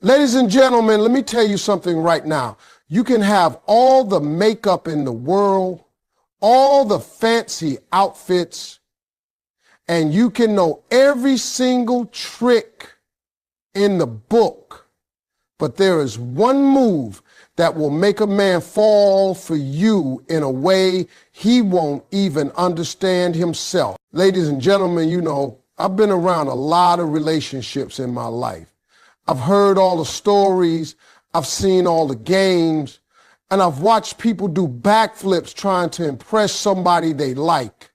Ladies and gentlemen, let me tell you something right now. You can have all the makeup in the world, all the fancy outfits, and you can know every single trick in the book. But there is one move that will make a man fall for you in a way he won't even understand himself. Ladies and gentlemen, you know, I've been around a lot of relationships in my life. I've heard all the stories, I've seen all the games, and I've watched people do backflips trying to impress somebody they like.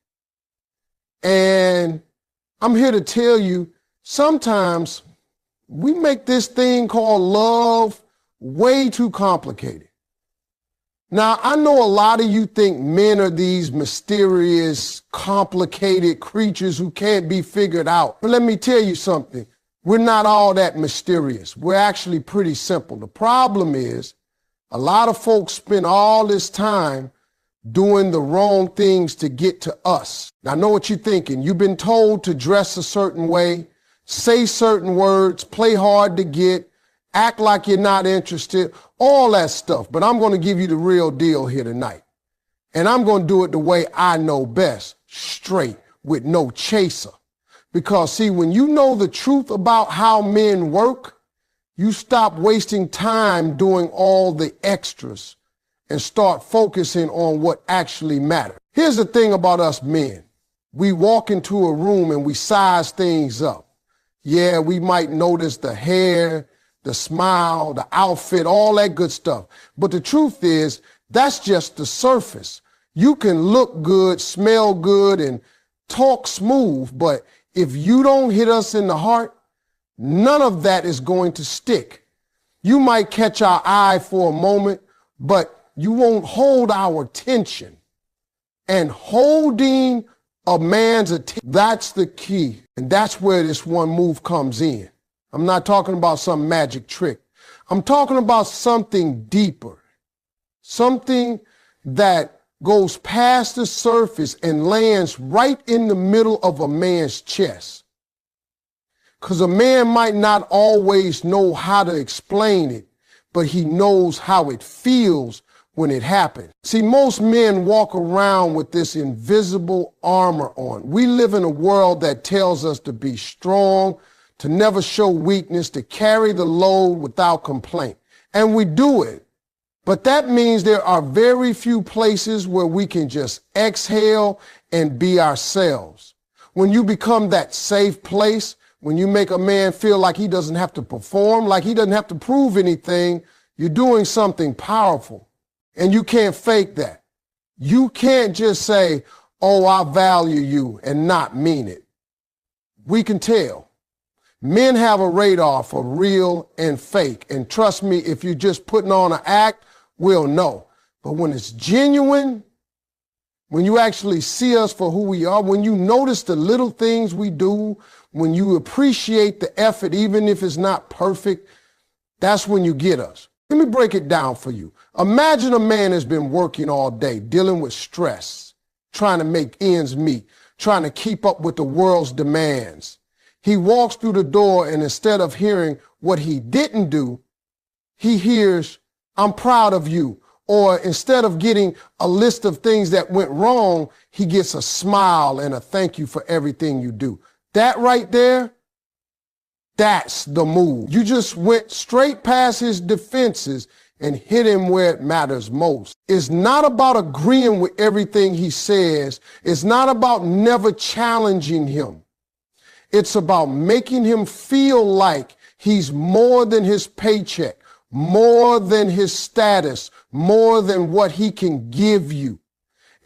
And I'm here to tell you, sometimes we make this thing called love way too complicated. Now, I know a lot of you think men are these mysterious, complicated creatures who can't be figured out. But let me tell you something. We're not all that mysterious. We're actually pretty simple. The problem is a lot of folks spend all this time doing the wrong things to get to us. Now, I know what you're thinking. You've been told to dress a certain way, say certain words, play hard to get, act like you're not interested, all that stuff. But I'm going to give you the real deal here tonight. And I'm going to do it the way I know best, straight, with no chaser. Because, see, when you know the truth about how men work, you stop wasting time doing all the extras and start focusing on what actually matters. Here's the thing about us men. We walk into a room and we size things up. Yeah, we might notice the hair, the smile, the outfit, all that good stuff. But the truth is, that's just the surface. You can look good, smell good, and talk smooth, but if you don't hit us in the heart, none of that is going to stick. You might catch our eye for a moment, but you won't hold our attention. And holding a man's attention, that's the key. And that's where this one move comes in. I'm not talking about some magic trick. I'm talking about something deeper, something that goes past the surface and lands right in the middle of a man's chest. Because a man might not always know how to explain it, but he knows how it feels when it happens. See, most men walk around with this invisible armor on. We live in a world that tells us to be strong, to never show weakness, to carry the load without complaint. And we do it. But that means there are very few places where we can just exhale and be ourselves. When you become that safe place, when you make a man feel like he doesn't have to perform, like he doesn't have to prove anything, you're doing something powerful. And you can't fake that. You can't just say, oh, I value you, and not mean it. We can tell. Men have a radar for real and fake. And trust me, if you're just putting on an act, we'll know. But when it's genuine, when you actually see us for who we are, when you notice the little things we do, when you appreciate the effort, even if it's not perfect, that's when you get us. Let me break it down for you. Imagine a man has been working all day, dealing with stress, trying to make ends meet, trying to keep up with the world's demands. He walks through the door, and instead of hearing what he didn't do, he hears, I'm proud of you. Or instead of getting a list of things that went wrong, he gets a smile and a thank you for everything you do. That right there, that's the move. You just went straight past his defenses and hit him where it matters most. It's not about agreeing with everything he says. It's not about never challenging him. It's about making him feel like he's more than his paycheck, more than his status, more than what he can give you.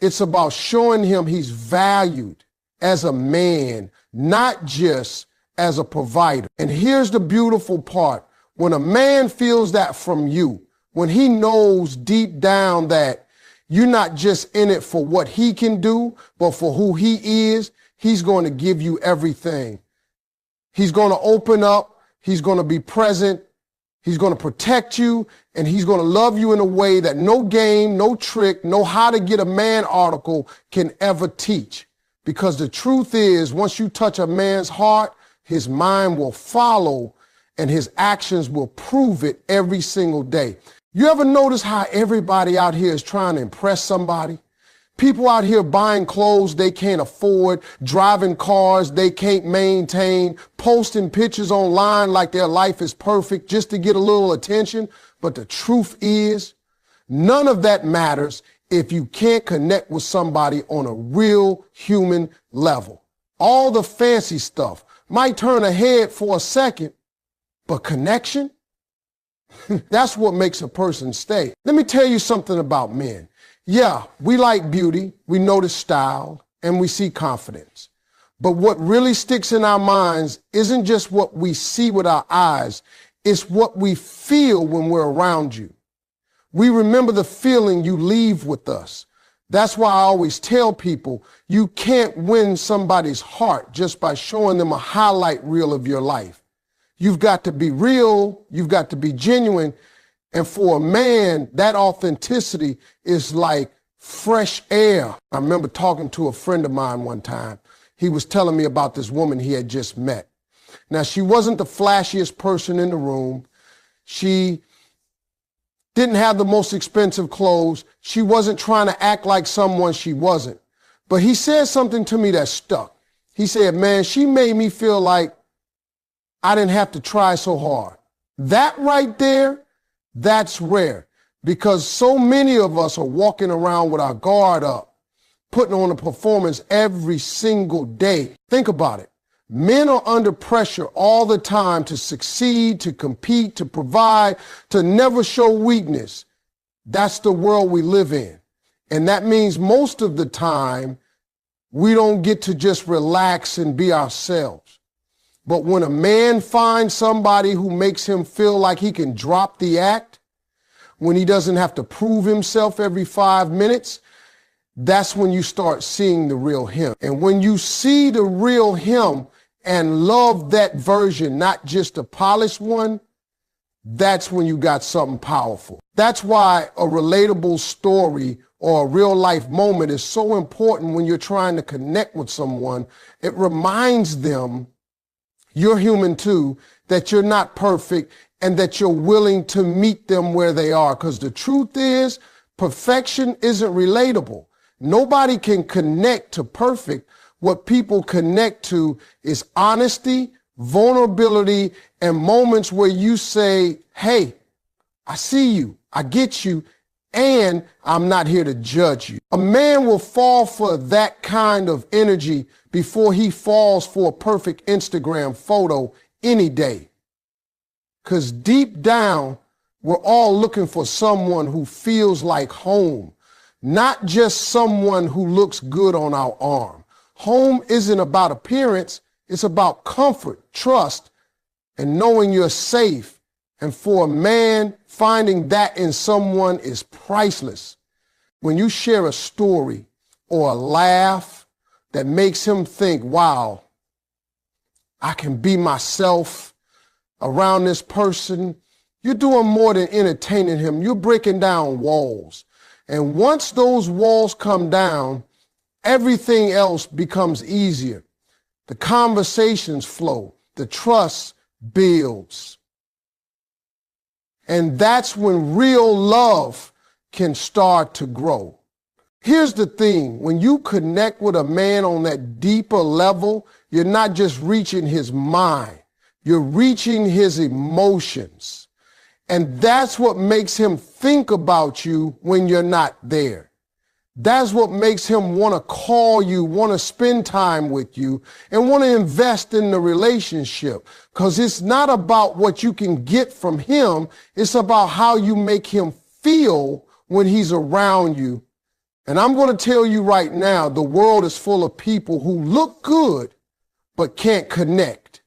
It's about showing him he's valued as a man, not just as a provider. And here's the beautiful part. When a man feels that from you, when he knows deep down that you're not just in it for what he can do, but for who he is, he's going to give you everything. He's going to open up. He's going to be present. He's going to protect you, and he's going to love you in a way that no game, no trick, no how to get a man article can ever teach. Because the truth is, once you touch a man's heart, his mind will follow, and his actions will prove it every single day. You ever notice how everybody out here is trying to impress somebody? People out here buying clothes they can't afford, driving cars they can't maintain, posting pictures online like their life is perfect just to get a little attention. But the truth is, none of that matters if you can't connect with somebody on a real human level. All the fancy stuff might turn a head for a second, but connection, that's what makes a person stay. Let me tell you something about men. Yeah, we like beauty, we notice style, and we see confidence. But what really sticks in our minds isn't just what we see with our eyes, it's what we feel when we're around you. We remember the feeling you leave with us. That's why I always tell people you can't win somebody's heart just by showing them a highlight reel of your life. You've got to be real, you've got to be genuine, and for a man, that authenticity is like fresh air. I remember talking to a friend of mine one time. He was telling me about this woman he had just met. Now, she wasn't the flashiest person in the room. She didn't have the most expensive clothes. She wasn't trying to act like someone she wasn't. But he said something to me that stuck. He said, man, she made me feel like I didn't have to try so hard. That right there, that's rare, because so many of us are walking around with our guard up, putting on a performance every single day. Think about it. Men are under pressure all the time to succeed, to compete, to provide, to never show weakness. That's the world we live in. And that means most of the time, we don't get to just relax and be ourselves. But when a man finds somebody who makes him feel like he can drop the act, when he doesn't have to prove himself every 5 minutes, that's when you start seeing the real him. And when you see the real him and love that version, not just a polished one, that's when you got something powerful. That's why a relatable story or a real life moment is so important when you're trying to connect with someone. It reminds them you're human too, that you're not perfect, and that you're willing to meet them where they are. Because the truth is, perfection isn't relatable. Nobody can connect to perfect. What people connect to is honesty, vulnerability, and moments where you say, hey, I see you, I get you, and I'm not here to judge you. A man will fall for that kind of energy before he falls for a perfect Instagram photo any day. Because deep down, we're all looking for someone who feels like home, not just someone who looks good on our arm. Home isn't about appearance, it's about comfort, trust, and knowing you're safe. And for a man, finding that in someone is priceless. When you share a story or a laugh that makes him think, wow, I can be myself around this person, you're doing more than entertaining him. You're breaking down walls. And once those walls come down, everything else becomes easier. The conversations flow, the trust builds. And that's when real love can start to grow. Here's the thing, when you connect with a man on that deeper level, you're not just reaching his mind, you're reaching his emotions. And that's what makes him think about you when you're not there. That's what makes him want to call you, want to spend time with you, and want to invest in the relationship. Because it's not about what you can get from him. It's about how you make him feel when he's around you. And I'm going to tell you right now, the world is full of people who look good, but can't connect.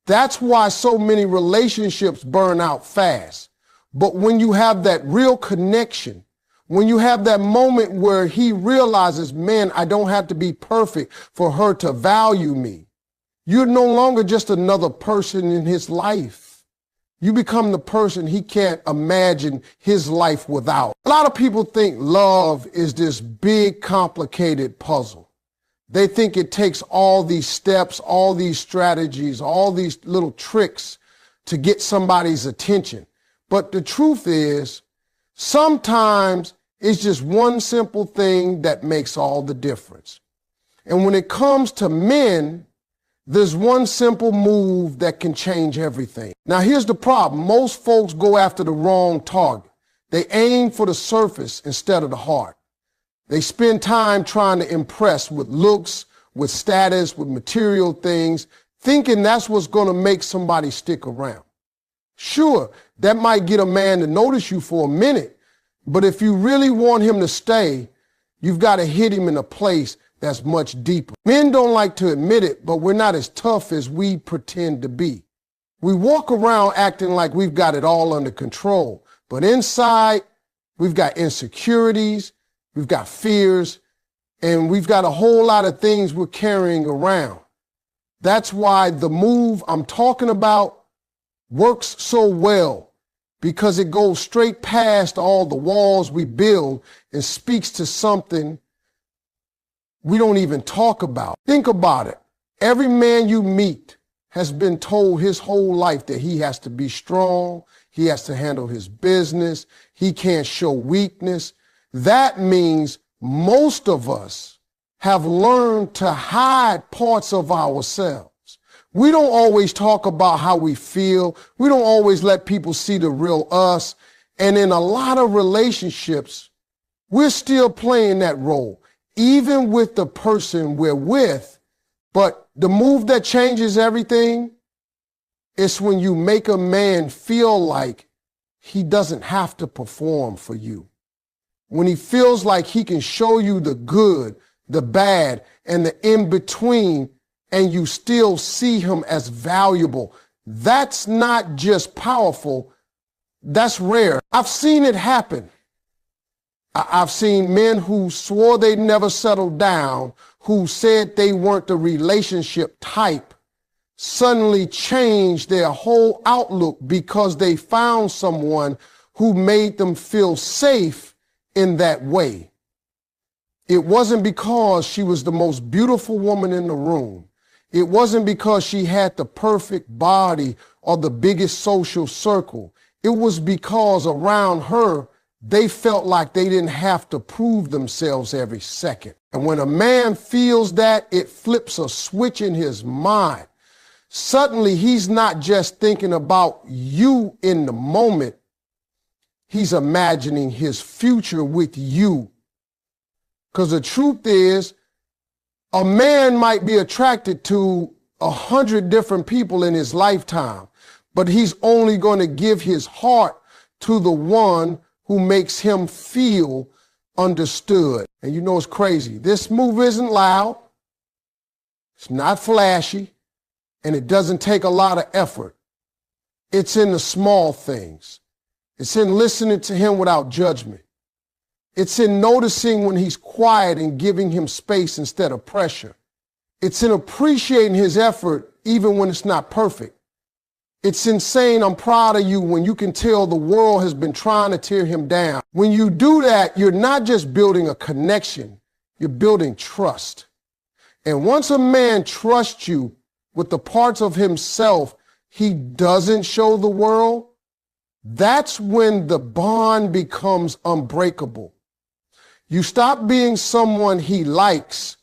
That's why so many relationships burn out fast. But when you have that real connection, when you have that moment where he realizes, man, I don't have to be perfect for her to value me. You're no longer just another person in his life. You become the person he can't imagine his life without. A lot of people think love is this big, complicated puzzle. They think it takes all these steps, all these strategies, all these little tricks to get somebody's attention. But the truth is, sometimes it's just one simple thing that makes all the difference. And when it comes to men, there's one simple move that can change everything. Now, here's the problem. Most folks go after the wrong target. They aim for the surface instead of the heart. They spend time trying to impress with looks, with status, with material things, thinking that's what's going to make somebody stick around. Sure, that might get a man to notice you for a minute, but if you really want him to stay, you've got to hit him in a place that's much deeper. Men don't like to admit it, but we're not as tough as we pretend to be. We walk around acting like we've got it all under control, but inside, we've got insecurities, we've got fears, and we've got a whole lot of things we're carrying around. That's why the move I'm talking about works so well, because it goes straight past all the walls we build and speaks to something we don't even talk about. Think about it. Every man you meet has been told his whole life that he has to be strong, he has to handle his business, he can't show weakness. That means most of us have learned to hide parts of ourselves. We don't always talk about how we feel. We don't always let people see the real us. And in a lot of relationships, we're still playing that role, even with the person we're with. But the move that changes everything is when you make a man feel like he doesn't have to perform for you. When he feels like he can show you the good, the bad, and the in-between, and you still see him as valuable. That's not just powerful, that's rare. I've seen it happen. I've seen men who swore they'd never settle down, who said they weren't the relationship type, suddenly change their whole outlook because they found someone who made them feel safe in that way. It wasn't because she was the most beautiful woman in the room. It wasn't because she had the perfect body or the biggest social circle. It was because around her, they felt like they didn't have to prove themselves every second. And when a man feels that, it flips a switch in his mind. Suddenly, he's not just thinking about you in the moment. He's imagining his future with you. Because the truth is, a man might be attracted to 100 different people in his lifetime, but he's only going to give his heart to the one who makes him feel understood. And you know it's crazy. This move isn't loud, it's not flashy, and it doesn't take a lot of effort. It's in the small things. It's in listening to him without judgment. It's in noticing when he's quiet and giving him space instead of pressure. It's in appreciating his effort even when it's not perfect. It's in saying, I'm proud of you, when you can tell the world has been trying to tear him down. When you do that, you're not just building a connection, you're building trust. And once a man trusts you with the parts of himself he doesn't show the world, that's when the bond becomes unbreakable. You stop being someone he likes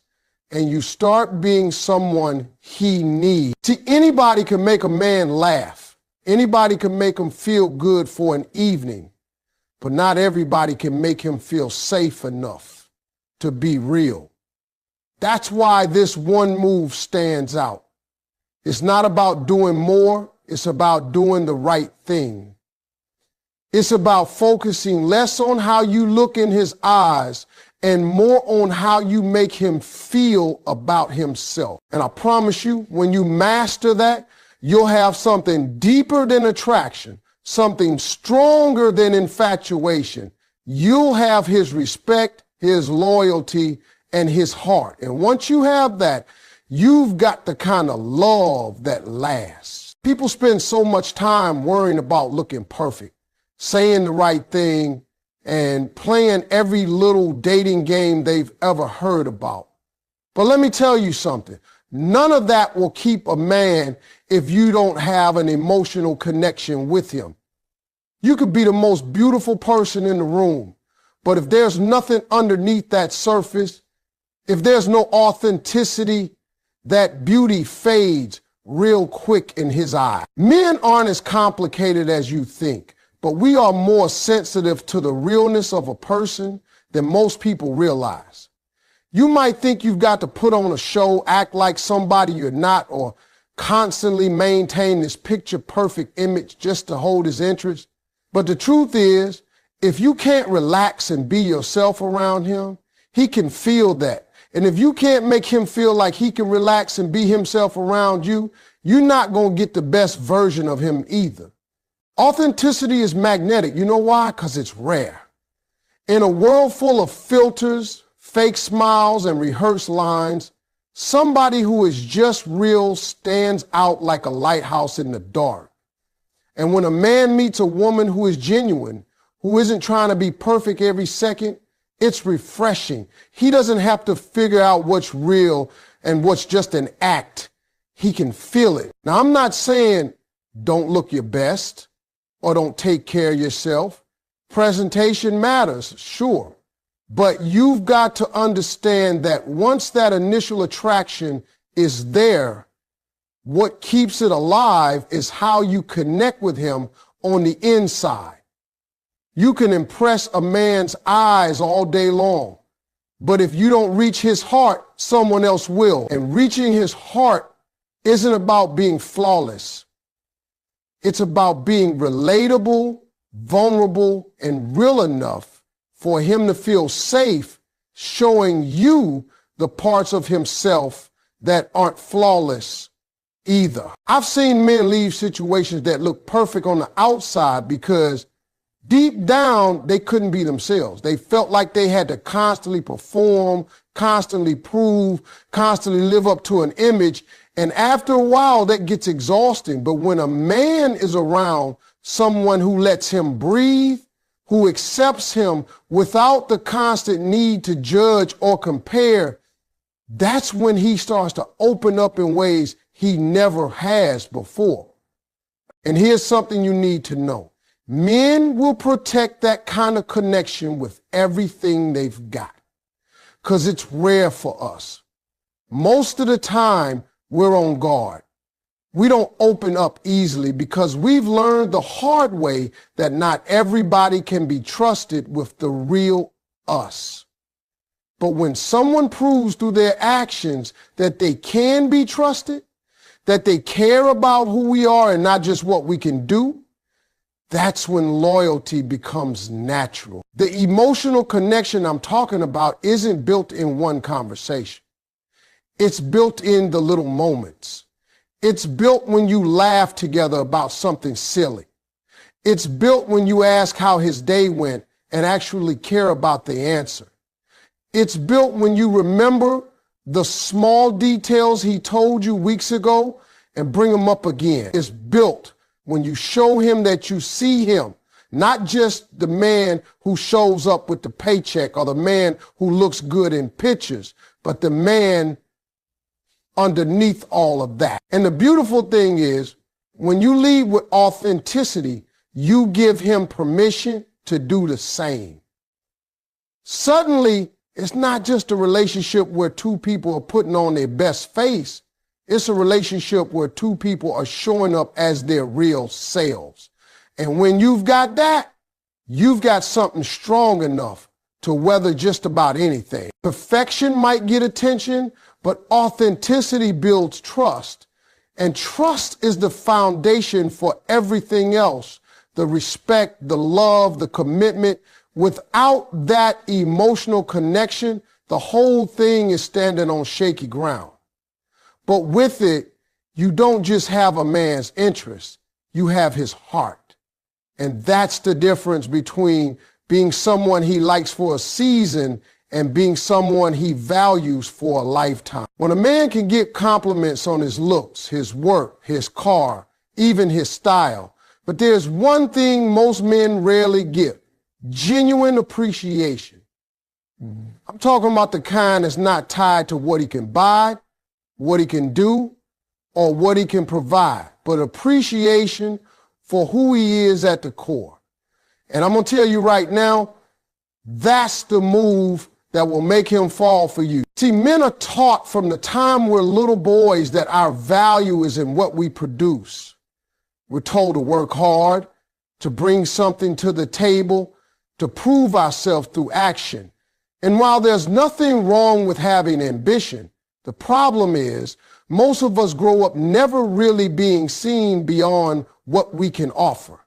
and you start being someone he needs. See, anybody can make a man laugh. Anybody can make him feel good for an evening, but not everybody can make him feel safe enough to be real. That's why this one move stands out. It's not about doing more, it's about doing the right thing. It's about focusing less on how you look in his eyes and more on how you make him feel about himself. And I promise you, when you master that, you'll have something deeper than attraction, something stronger than infatuation. You'll have his respect, his loyalty, and his heart. And once you have that, you've got the kind of love that lasts. People spend so much time worrying about looking perfect, saying the right thing, and playing every little dating game they've ever heard about. But let me tell you something. None of that will keep a man if you don't have an emotional connection with him. You could be the most beautiful person in the room, but if there's nothing underneath that surface, if there's no authenticity, that beauty fades real quick in his eye. Men aren't as complicated as you think, but we are more sensitive to the realness of a person than most people realize. You might think you've got to put on a show, act like somebody you're not, or constantly maintain this picture-perfect image just to hold his interest. But the truth is, if you can't relax and be yourself around him, he can feel that. And if you can't make him feel like he can relax and be himself around you, you're not going to get the best version of him either. Authenticity is magnetic. You know why? Because it's rare. In a world full of filters, fake smiles, and rehearsed lines, somebody who is just real stands out like a lighthouse in the dark. And when a man meets a woman who is genuine, who isn't trying to be perfect every second, it's refreshing. He doesn't have to figure out what's real and what's just an act. He can feel it. Now, I'm not saying don't look your best or don't take care of yourself. Presentation matters, sure. But you've got to understand that once that initial attraction is there, what keeps it alive is how you connect with him on the inside. You can impress a man's eyes all day long, but if you don't reach his heart, someone else will. And reaching his heart isn't about being flawless. It's about being relatable, vulnerable, and real enough for him to feel safe showing you the parts of himself that aren't flawless either. I've seen men leave situations that look perfect on the outside because deep down, they couldn't be themselves. They felt like they had to constantly perform, constantly prove, constantly live up to an image. And after a while, that gets exhausting. But when a man is around someone who lets him breathe, who accepts him without the constant need to judge or compare, that's when he starts to open up in ways he never has before. And here's something you need to know. Men will protect that kind of connection with everything they've got because it's rare for us. Most of the time, we're on guard. We don't open up easily because we've learned the hard way that not everybody can be trusted with the real us. But when someone proves through their actions that they can be trusted, that they care about who we are and not just what we can do, that's when loyalty becomes natural. The emotional connection I'm talking about isn't built in one conversation. It's built in the little moments. It's built when you laugh together about something silly. It's built when you ask how his day went and actually care about the answer. It's built when you remember the small details he told you weeks ago and bring them up again. It's built when you show him that you see him, not just the man who shows up with the paycheck or the man who looks good in pictures, but the man underneath all of that. And the beautiful thing is, when you lead with authenticity, you give him permission to do the same. Suddenly, it's not just a relationship where two people are putting on their best face. It's a relationship where two people are showing up as their real selves. And when you've got that, you've got something strong enough to weather just about anything. Perfection might get attention, but authenticity builds trust. And trust is the foundation for everything else. The respect, the love, the commitment. Without that emotional connection, the whole thing is standing on shaky ground. But with it, you don't just have a man's interest, you have his heart. And that's the difference between being someone he likes for a season and being someone he values for a lifetime. When a man can get compliments on his looks, his work, his car, even his style, but there's one thing most men rarely get: genuine appreciation. I'm talking about the kind that's not tied to what he can buy, what he can do, or what he can provide, but appreciation for who he is at the core. And I'm going to tell you right now, that's the move that will make him fall for you. See, men are taught from the time we're little boys that our value is in what we produce. We're told to work hard, to bring something to the table, to prove ourselves through action. And while there's nothing wrong with having ambition, the problem is most of us grow up never really being seen beyond what we can offer.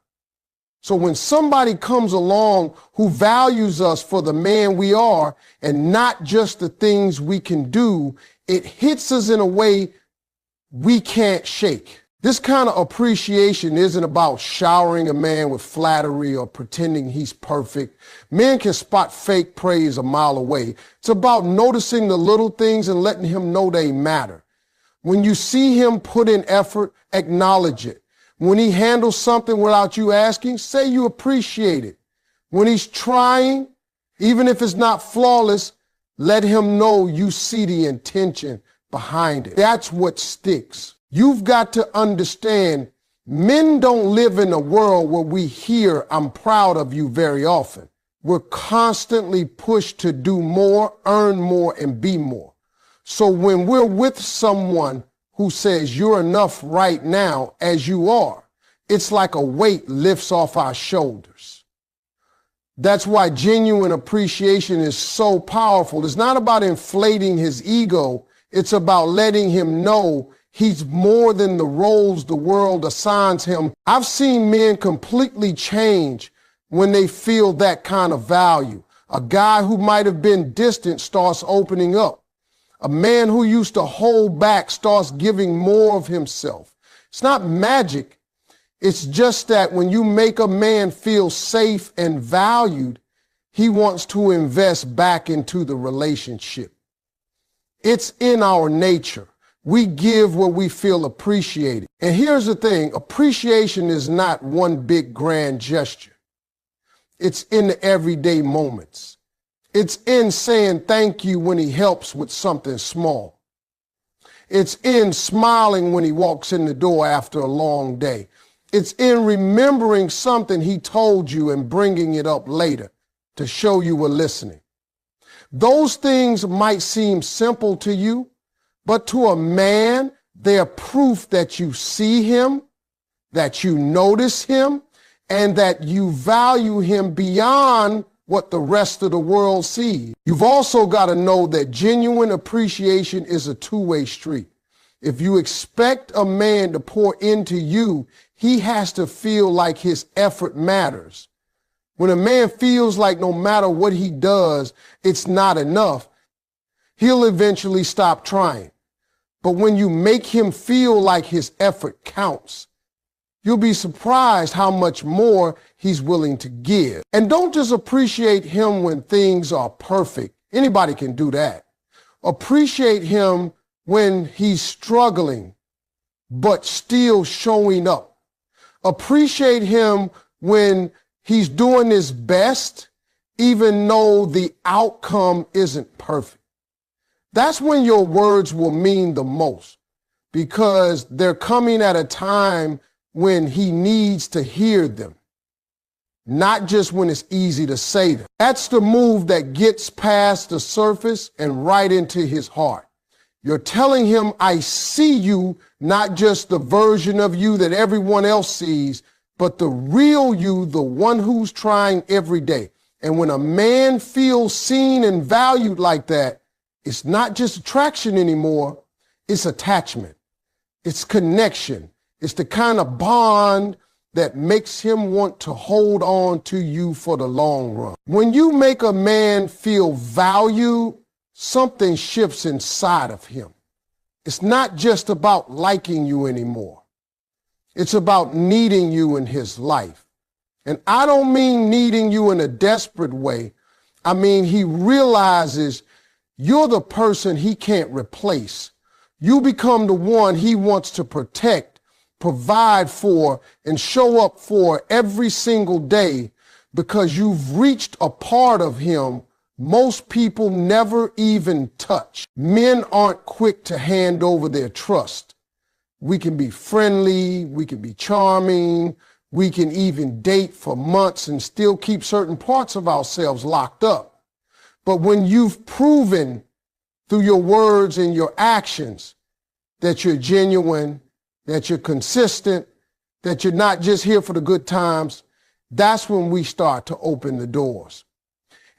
So when somebody comes along who values us for the man we are and not just the things we can do, it hits us in a way we can't shake. This kind of appreciation isn't about showering a man with flattery or pretending he's perfect. Men can spot fake praise a mile away. It's about noticing the little things and letting him know they matter. When you see him put in effort, acknowledge it. When he handles something without you asking, say you appreciate it. When he's trying, even if it's not flawless, let him know you see the intention behind it. That's what sticks. You've got to understand, men don't live in a world where we hear, "I'm proud of you" very often. We're constantly pushed to do more, earn more, and be more. So when we're with someone who says you're enough right now as you are, it's like a weight lifts off our shoulders. That's why genuine appreciation is so powerful. It's not about inflating his ego. It's about letting him know he's more than the roles the world assigns him. I've seen men completely change when they feel that kind of value. A guy who might have been distant starts opening up. A man who used to hold back starts giving more of himself. It's not magic. It's just that when you make a man feel safe and valued, he wants to invest back into the relationship. It's in our nature. We give where we feel appreciated. And here's the thing, appreciation is not one big grand gesture. It's in the everyday moments. It's in saying thank you when he helps with something small. It's in smiling when he walks in the door after a long day. It's in remembering something he told you and bringing it up later to show you were listening. Those things might seem simple to you, but to a man, they're proof that you see him, that you notice him, and that you value him beyond what the rest of the world sees. You've also got to know that genuine appreciation is a two-way street. If you expect a man to pour into you, he has to feel like his effort matters. When a man feels like no matter what he does, it's not enough, he'll eventually stop trying. But when you make him feel like his effort counts, you'll be surprised how much more he's willing to give. And don't just appreciate him when things are perfect. Anybody can do that. Appreciate him when he's struggling, but still showing up. Appreciate him when he's doing his best, even though the outcome isn't perfect. That's when your words will mean the most, because they're coming at a time when he needs to hear them, not just when it's easy to say them. That's the move that gets past the surface and right into his heart. You're telling him, I see you, not just the version of you that everyone else sees, but the real you, the one who's trying every day. And when a man feels seen and valued like that, it's not just attraction anymore, it's attachment. It's connection. It's the kind of bond that makes him want to hold on to you for the long run. When you make a man feel valued, something shifts inside of him. It's not just about liking you anymore. It's about needing you in his life. And I don't mean needing you in a desperate way. I mean, he realizes you're the person he can't replace. You become the one he wants to protect, provide for, and show up for every single day, because you've reached a part of him most people never even touch. Men aren't quick to hand over their trust. We can be friendly, we can be charming, we can even date for months and still keep certain parts of ourselves locked up. But when you've proven through your words and your actions that you're genuine, that you're consistent, that you're not just here for the good times, that's when we start to open the doors.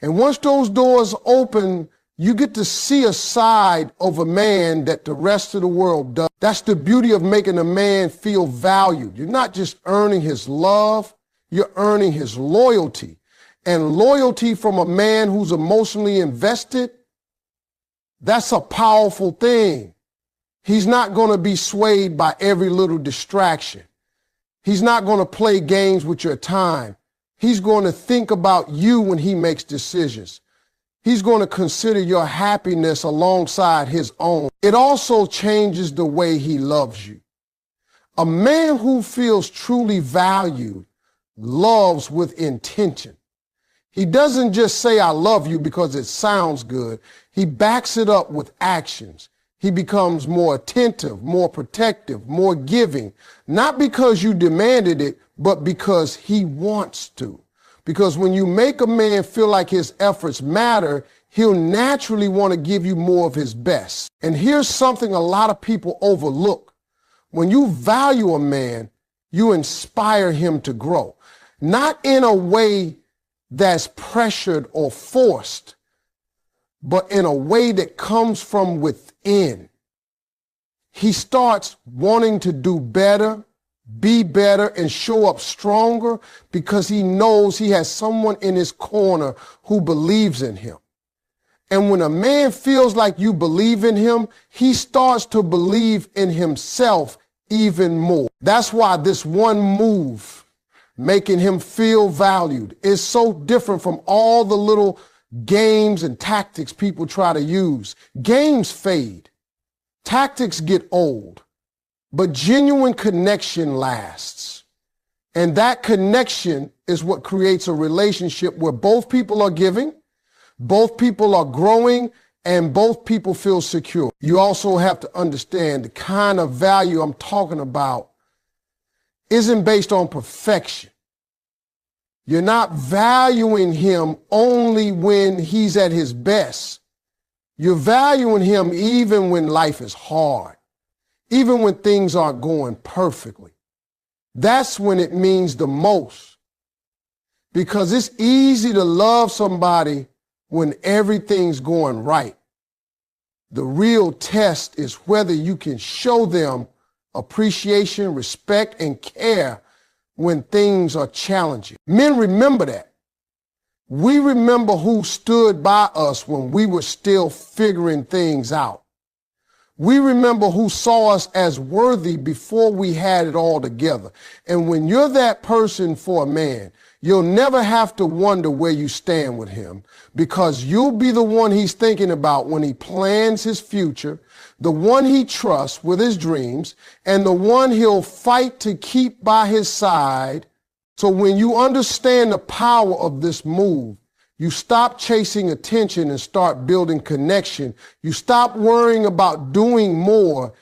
And once those doors open, you get to see a side of a man that the rest of the world does. That's the beauty of making a man feel valued. You're not just earning his love, you're earning his loyalty. And loyalty from a man who's emotionally invested, that's a powerful thing. He's not going to be swayed by every little distraction. He's not going to play games with your time. He's going to think about you when he makes decisions. He's going to consider your happiness alongside his own. It also changes the way he loves you. A man who feels truly valued loves with intention. He doesn't just say, I love you because it sounds good. He backs it up with actions. He becomes more attentive, more protective, more giving, not because you demanded it, but because he wants to. Because when you make a man feel like his efforts matter, he'll naturally want to give you more of his best. And here's something a lot of people overlook. When you value a man, you inspire him to grow, not in a way that's pressured or forced, but in a way that comes from within. He starts wanting to do better, be better, and show up stronger because he knows he has someone in his corner who believes in him. And when a man feels like you believe in him, he starts to believe in himself even more. That's why this one move, making him feel valued, is so different from all the little games and tactics people try to use. Games fade. Tactics get old. But genuine connection lasts. And that connection is what creates a relationship where both people are giving, both people are growing, and both people feel secure. You also have to understand the kind of value I'm talking about isn't based on perfection. You're not valuing him only when he's at his best. You're valuing him even when life is hard, even when things aren't going perfectly. That's when it means the most. Because it's easy to love somebody when everything's going right. The real test is whether you can show them appreciation, respect, and care when things are challenging. Men remember that. We remember who stood by us when we were still figuring things out. We remember who saw us as worthy before we had it all together. And when you're that person for a man, you'll never have to wonder where you stand with him, because you'll be the one he's thinking about when he plans his future, the one he trusts with his dreams, and the one he'll fight to keep by his side. So when you understand the power of this move, you stop chasing attention and start building connection. You stop worrying about doing more